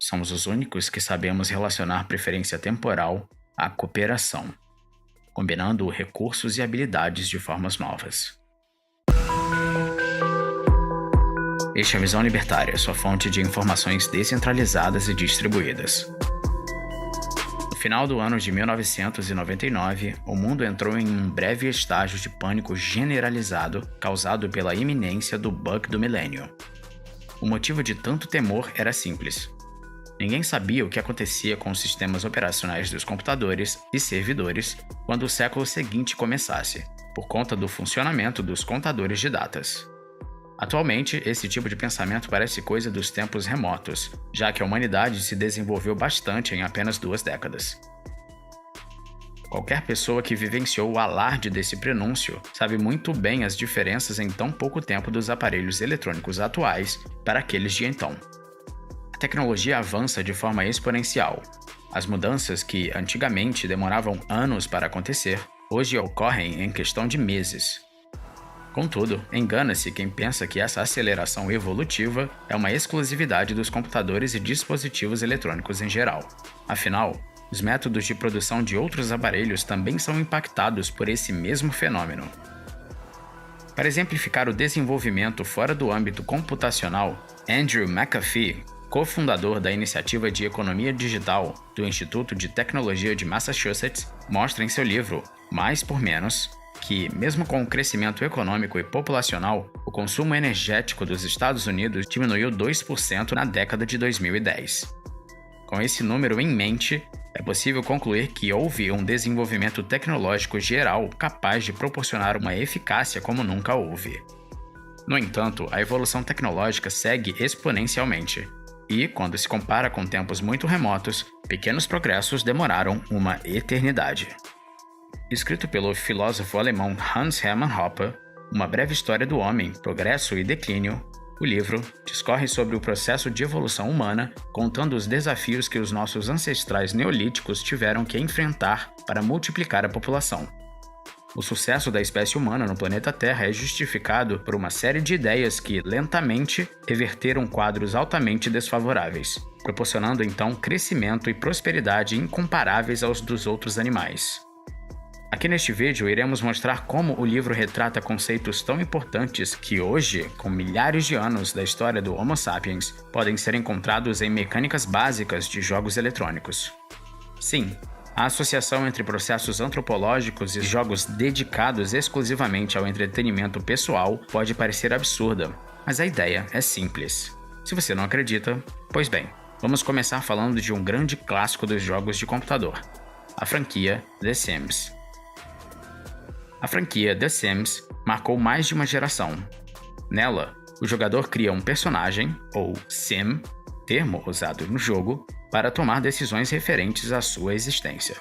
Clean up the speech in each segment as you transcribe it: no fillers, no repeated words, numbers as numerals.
Somos os únicos que sabemos relacionar preferência temporal à cooperação, combinando recursos e habilidades de formas novas. Este é a Visão Libertária, sua fonte de informações descentralizadas e distribuídas. No final do ano de 1999, o mundo entrou em um breve estágio de pânico generalizado causado pela iminência do bug do milênio. O motivo de tanto temor era simples. Ninguém sabia o que acontecia com os sistemas operacionais dos computadores e servidores quando o século seguinte começasse, por conta do funcionamento dos contadores de datas. Atualmente, esse tipo de pensamento parece coisa dos tempos remotos, já que a humanidade se desenvolveu bastante em apenas 2 décadas. Qualquer pessoa que vivenciou o alarde desse prenúncio sabe muito bem as diferenças em tão pouco tempo dos aparelhos eletrônicos atuais para aqueles de então. A tecnologia avança de forma exponencial. As mudanças que antigamente demoravam anos para acontecer, hoje ocorrem em questão de meses. Contudo, engana-se quem pensa que essa aceleração evolutiva é uma exclusividade dos computadores e dispositivos eletrônicos em geral. Afinal, os métodos de produção de outros aparelhos também são impactados por esse mesmo fenômeno. Para exemplificar o desenvolvimento fora do âmbito computacional, Andrew McAfee, cofundador da Iniciativa de Economia Digital do Instituto de Tecnologia de Massachusetts, mostra em seu livro Mais por Menos que, mesmo com o crescimento econômico e populacional, o consumo energético dos Estados Unidos diminuiu 2% na década de 2010. Com esse número em mente, é possível concluir que houve um desenvolvimento tecnológico geral capaz de proporcionar uma eficácia como nunca houve. No entanto, a evolução tecnológica segue exponencialmente, e, quando se compara com tempos muito remotos, pequenos progressos demoraram uma eternidade. Escrito pelo filósofo alemão Hans Hermann Hoppe, Uma Breve História do Homem, Progresso e Declínio, o livro discorre sobre o processo de evolução humana, contando os desafios que os nossos ancestrais neolíticos tiveram que enfrentar para multiplicar a população. O sucesso da espécie humana no planeta Terra é justificado por uma série de ideias que, lentamente, reverteram quadros altamente desfavoráveis, proporcionando então crescimento e prosperidade incomparáveis aos dos outros animais. Aqui neste vídeo iremos mostrar como o livro retrata conceitos tão importantes que hoje, com milhares de anos da história do Homo sapiens, podem ser encontrados em mecânicas básicas de jogos eletrônicos. Sim, a associação entre processos antropológicos e jogos dedicados exclusivamente ao entretenimento pessoal pode parecer absurda, mas a ideia é simples. Se você não acredita, pois bem, vamos começar falando de um grande clássico dos jogos de computador, a franquia The Sims. A franquia The Sims marcou mais de uma geração. Nela, o jogador cria um personagem, ou sim, termo usado no jogo, para tomar decisões referentes à sua existência.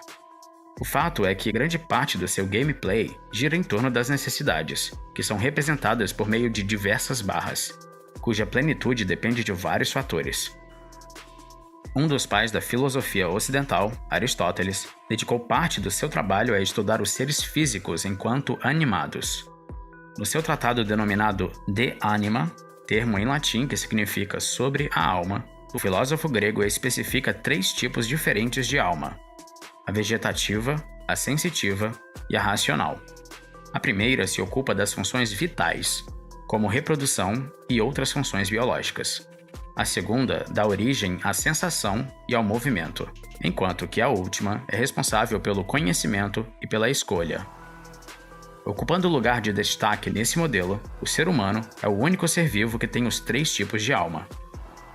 O fato é que grande parte do seu gameplay gira em torno das necessidades, que são representadas por meio de diversas barras, cuja plenitude depende de vários fatores. Um dos pais da filosofia ocidental, Aristóteles, dedicou parte do seu trabalho a estudar os seres físicos enquanto animados. No seu tratado denominado De Anima, termo em latim que significa sobre a alma, o filósofo grego especifica 3 tipos diferentes de alma: a vegetativa, a sensitiva e a racional. A primeira se ocupa das funções vitais, como reprodução e outras funções biológicas. A segunda dá origem à sensação e ao movimento, enquanto que a última é responsável pelo conhecimento e pela escolha. Ocupando o lugar de destaque nesse modelo, o ser humano é o único ser vivo que tem os 3 tipos de alma.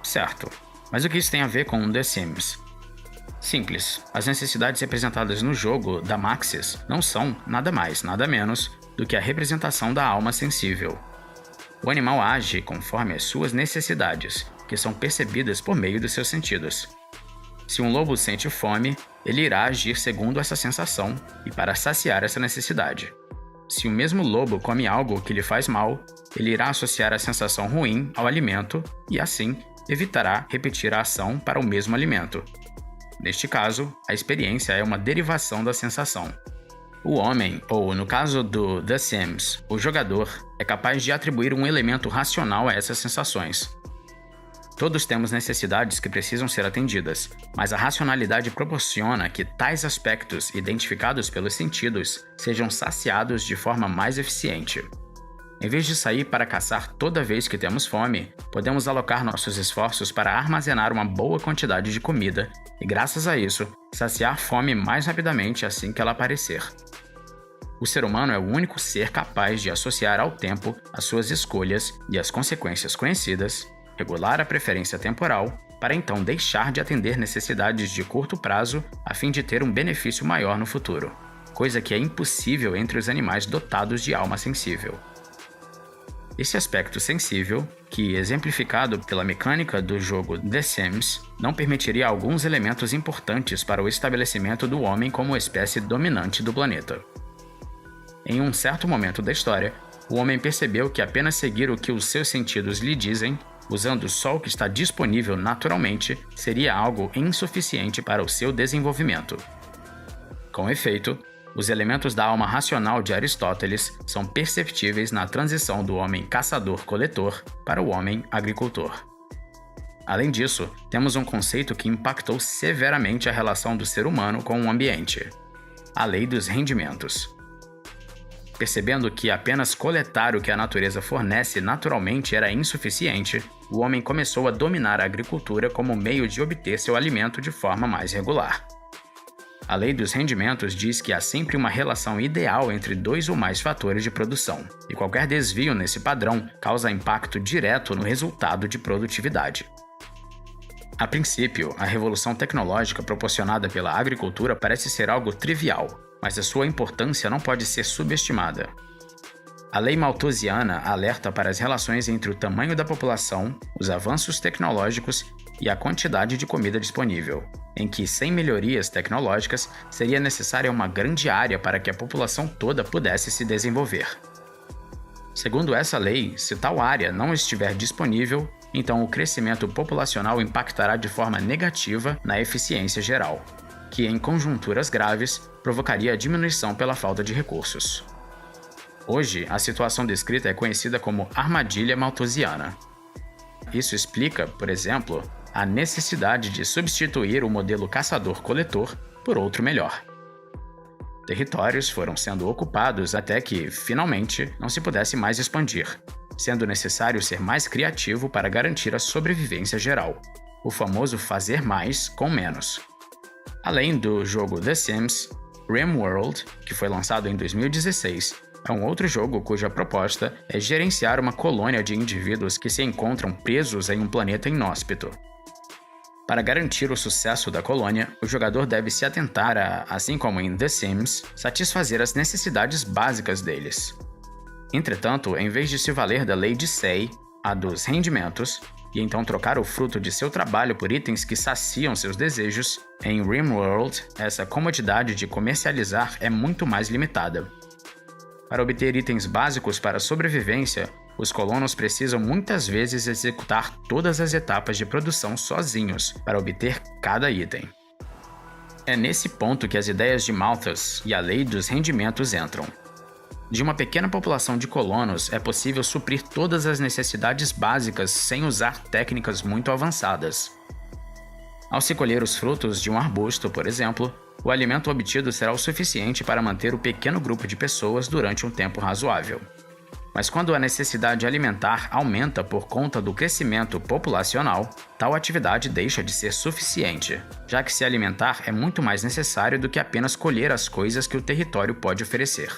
Certo, mas o que isso tem a ver com The Sims? Simples, as necessidades representadas no jogo da Maxis não são nada mais, nada menos do que a representação da alma sensível. O animal age conforme as suas necessidades, que são percebidas por meio dos seus sentidos. Se um lobo sente fome, ele irá agir segundo essa sensação e para saciar essa necessidade. Se o mesmo lobo come algo que lhe faz mal, ele irá associar a sensação ruim ao alimento e, assim, evitará repetir a ação para o mesmo alimento. Neste caso, a experiência é uma derivação da sensação. O homem, ou no caso do The Sims, o jogador, é capaz de atribuir um elemento racional a essas sensações. Todos temos necessidades que precisam ser atendidas, mas a racionalidade proporciona que tais aspectos identificados pelos sentidos sejam saciados de forma mais eficiente. Em vez de sair para caçar toda vez que temos fome, podemos alocar nossos esforços para armazenar uma boa quantidade de comida e, graças a isso, saciar fome mais rapidamente assim que ela aparecer. O ser humano é o único ser capaz de associar ao tempo as suas escolhas e as consequências conhecidas, regular a preferência temporal, para então deixar de atender necessidades de curto prazo a fim de ter um benefício maior no futuro, coisa que é impossível entre os animais dotados de alma sensível. Esse aspecto sensível, que exemplificado pela mecânica do jogo The Sims, não permitiria alguns elementos importantes para o estabelecimento do homem como espécie dominante do planeta. Em um certo momento da história, o homem percebeu que apenas seguir o que os seus sentidos lhe dizem, usando só o que está disponível naturalmente, seria algo insuficiente para o seu desenvolvimento. Com efeito, os elementos da alma racional de Aristóteles são perceptíveis na transição do homem caçador-coletor para o homem agricultor. Além disso, temos um conceito que impactou severamente a relação do ser humano com o ambiente: a lei dos rendimentos. Percebendo que apenas coletar o que a natureza fornece naturalmente era insuficiente, o homem começou a dominar a agricultura como meio de obter seu alimento de forma mais regular. A lei dos rendimentos diz que há sempre uma relação ideal entre dois ou mais fatores de produção, e qualquer desvio nesse padrão causa impacto direto no resultado de produtividade. A princípio, a revolução tecnológica proporcionada pela agricultura parece ser algo trivial, mas a sua importância não pode ser subestimada. A lei malthusiana alerta para as relações entre o tamanho da população, os avanços tecnológicos e a quantidade de comida disponível, em que, sem melhorias tecnológicas, seria necessária uma grande área para que a população toda pudesse se desenvolver. Segundo essa lei, se tal área não estiver disponível, então o crescimento populacional impactará de forma negativa na eficiência geral, que, em conjunturas graves, provocaria a diminuição pela falta de recursos. Hoje, a situação descrita é conhecida como armadilha malthusiana. Isso explica, por exemplo, a necessidade de substituir o modelo caçador-coletor por outro melhor. Territórios foram sendo ocupados até que, finalmente, não se pudesse mais expandir, sendo necessário ser mais criativo para garantir a sobrevivência geral, o famoso fazer mais com menos. Além do jogo The Sims, RimWorld, que foi lançado em 2016, é um outro jogo cuja proposta é gerenciar uma colônia de indivíduos que se encontram presos em um planeta inóspito. Para garantir o sucesso da colônia, o jogador deve se atentar a, assim como em The Sims, satisfazer as necessidades básicas deles. Entretanto, em vez de se valer da lei de Say, a dos rendimentos, e então trocar o fruto de seu trabalho por itens que saciam seus desejos, em RimWorld, essa comodidade de comercializar é muito mais limitada. Para obter itens básicos para a sobrevivência, os colonos precisam muitas vezes executar todas as etapas de produção sozinhos para obter cada item. É nesse ponto que as ideias de Malthus e a lei dos rendimentos entram. De uma pequena população de colonos é possível suprir todas as necessidades básicas sem usar técnicas muito avançadas. Ao se colher os frutos de um arbusto, por exemplo, o alimento obtido será o suficiente para manter o pequeno grupo de pessoas durante um tempo razoável. Mas quando a necessidade alimentar aumenta por conta do crescimento populacional, tal atividade deixa de ser suficiente, já que se alimentar é muito mais necessário do que apenas colher as coisas que o território pode oferecer.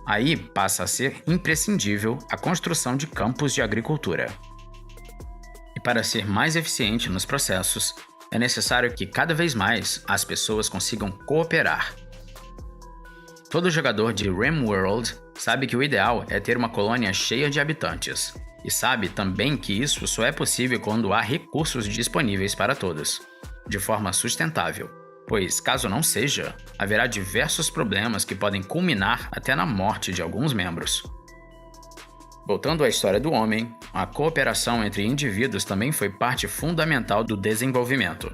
Aí passa a ser imprescindível a construção de campos de agricultura. E para ser mais eficiente nos processos, é necessário que cada vez mais as pessoas consigam cooperar. Todo jogador de RimWorld sabe que o ideal é ter uma colônia cheia de habitantes, e sabe também que isso só é possível quando há recursos disponíveis para todos, de forma sustentável, pois, caso não seja, haverá diversos problemas que podem culminar até na morte de alguns membros. Voltando à história do homem, a cooperação entre indivíduos também foi parte fundamental do desenvolvimento.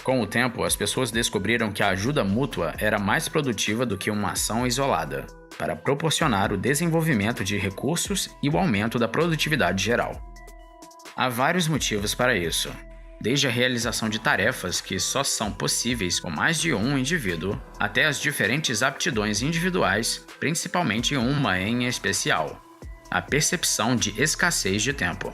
Com o tempo, as pessoas descobriram que a ajuda mútua era mais produtiva do que uma ação isolada, para proporcionar o desenvolvimento de recursos e o aumento da produtividade geral. Há vários motivos para isso, desde a realização de tarefas que só são possíveis com mais de um indivíduo, até as diferentes aptidões individuais, principalmente uma em especial: a percepção de escassez de tempo.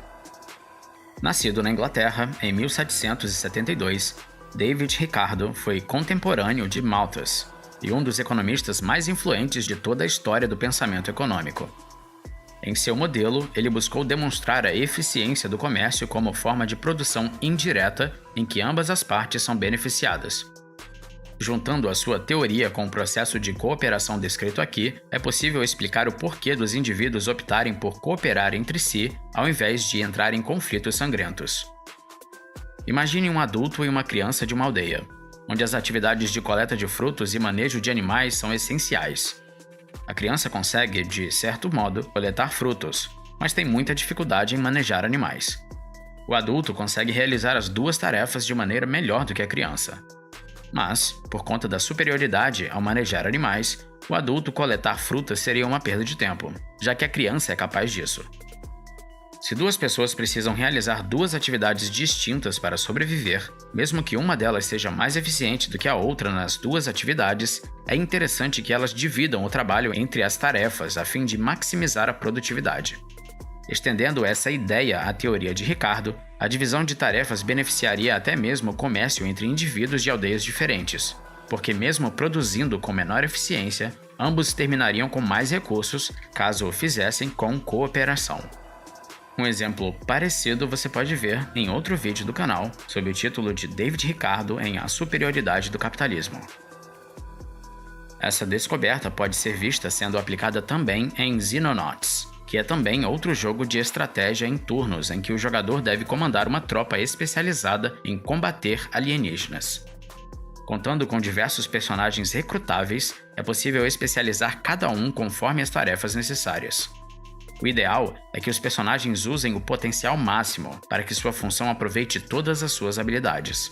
Nascido na Inglaterra em 1772, David Ricardo foi contemporâneo de Malthus e um dos economistas mais influentes de toda a história do pensamento econômico. Em seu modelo, ele buscou demonstrar a eficiência do comércio como forma de produção indireta em que ambas as partes são beneficiadas. Juntando a sua teoria com o processo de cooperação descrito aqui, é possível explicar o porquê dos indivíduos optarem por cooperar entre si ao invés de entrar em conflitos sangrentos. Imagine um adulto e uma criança de uma aldeia, onde as atividades de coleta de frutos e manejo de animais são essenciais. A criança consegue, de certo modo, coletar frutos, mas tem muita dificuldade em manejar animais. O adulto consegue realizar as duas tarefas de maneira melhor do que a criança. Mas, por conta da superioridade ao manejar animais, o adulto coletar frutas seria uma perda de tempo, já que a criança é capaz disso. Se duas pessoas precisam realizar duas atividades distintas para sobreviver, mesmo que uma delas seja mais eficiente do que a outra nas duas atividades, é interessante que elas dividam o trabalho entre as tarefas a fim de maximizar a produtividade. Estendendo essa ideia à teoria de Ricardo, a divisão de tarefas beneficiaria até mesmo o comércio entre indivíduos de aldeias diferentes, porque mesmo produzindo com menor eficiência, ambos terminariam com mais recursos caso o fizessem com cooperação. Um exemplo parecido você pode ver em outro vídeo do canal, sob o título de David Ricardo em A Superioridade do Capitalismo. Essa descoberta pode ser vista sendo aplicada também em Xenonauts, que é também outro jogo de estratégia em turnos em que o jogador deve comandar uma tropa especializada em combater alienígenas. Contando com diversos personagens recrutáveis, é possível especializar cada um conforme as tarefas necessárias. O ideal é que os personagens usem o potencial máximo para que sua função aproveite todas as suas habilidades.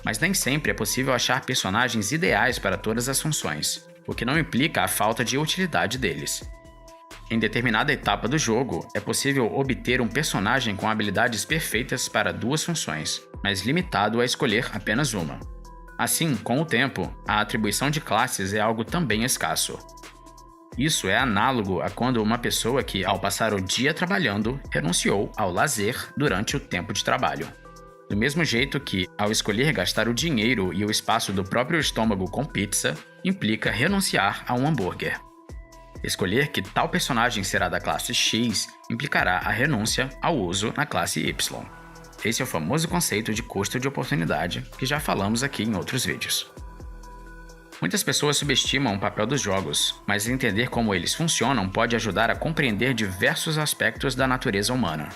Mas nem sempre é possível achar personagens ideais para todas as funções, o que não implica a falta de utilidade deles. Em determinada etapa do jogo, é possível obter um personagem com habilidades perfeitas para duas funções, mas limitado a escolher apenas uma. Assim, com o tempo, a atribuição de classes é algo também escasso. Isso é análogo a quando uma pessoa que, ao passar o dia trabalhando, renunciou ao lazer durante o tempo de trabalho. Do mesmo jeito que, ao escolher gastar o dinheiro e o espaço do próprio estômago com pizza, implica renunciar a um hambúrguer. Escolher que tal personagem será da classe X implicará a renúncia ao uso na classe Y. Esse é o famoso conceito de custo de oportunidade que já falamos aqui em outros vídeos. Muitas pessoas subestimam o papel dos jogos, mas entender como eles funcionam pode ajudar a compreender diversos aspectos da natureza humana.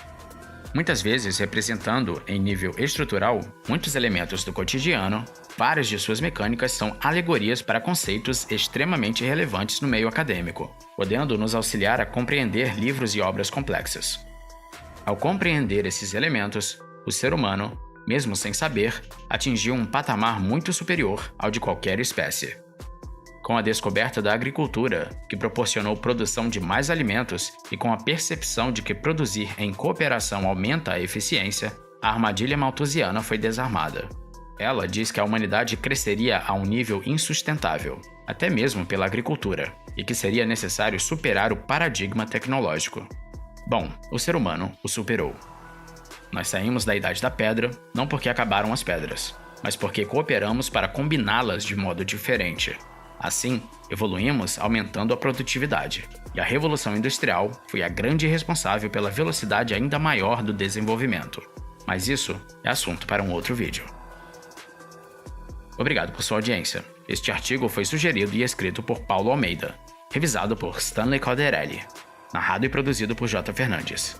Muitas vezes representando, em nível estrutural, muitos elementos do cotidiano, várias de suas mecânicas são alegorias para conceitos extremamente relevantes no meio acadêmico, podendo nos auxiliar a compreender livros e obras complexas. Ao compreender esses elementos, o ser humano, mesmo sem saber, atingiu um patamar muito superior ao de qualquer espécie. Com a descoberta da agricultura, que proporcionou produção de mais alimentos, e com a percepção de que produzir em cooperação aumenta a eficiência, a armadilha malthusiana foi desarmada. Ela diz que a humanidade cresceria a um nível insustentável, até mesmo pela agricultura, e que seria necessário superar o paradigma tecnológico. Bom, o ser humano o superou. Nós saímos da Idade da Pedra não porque acabaram as pedras, mas porque cooperamos para combiná-las de modo diferente. Assim, evoluímos aumentando a produtividade, e a Revolução Industrial foi a grande responsável pela velocidade ainda maior do desenvolvimento. Mas isso é assunto para um outro vídeo. Obrigado por sua audiência. Este artigo foi sugerido e escrito por Paulo Almeida, revisado por Stanley Calderelli, narrado e produzido por J. Fernandes.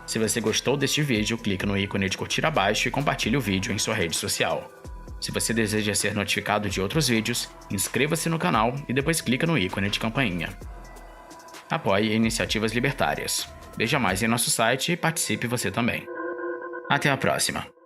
Se você gostou deste vídeo, clique no ícone de curtir abaixo e compartilhe o vídeo em sua rede social. Se você deseja ser notificado de outros vídeos, inscreva-se no canal e depois clica no ícone de campainha. Apoie iniciativas libertárias. Veja mais em nosso site e participe você também. Até a próxima!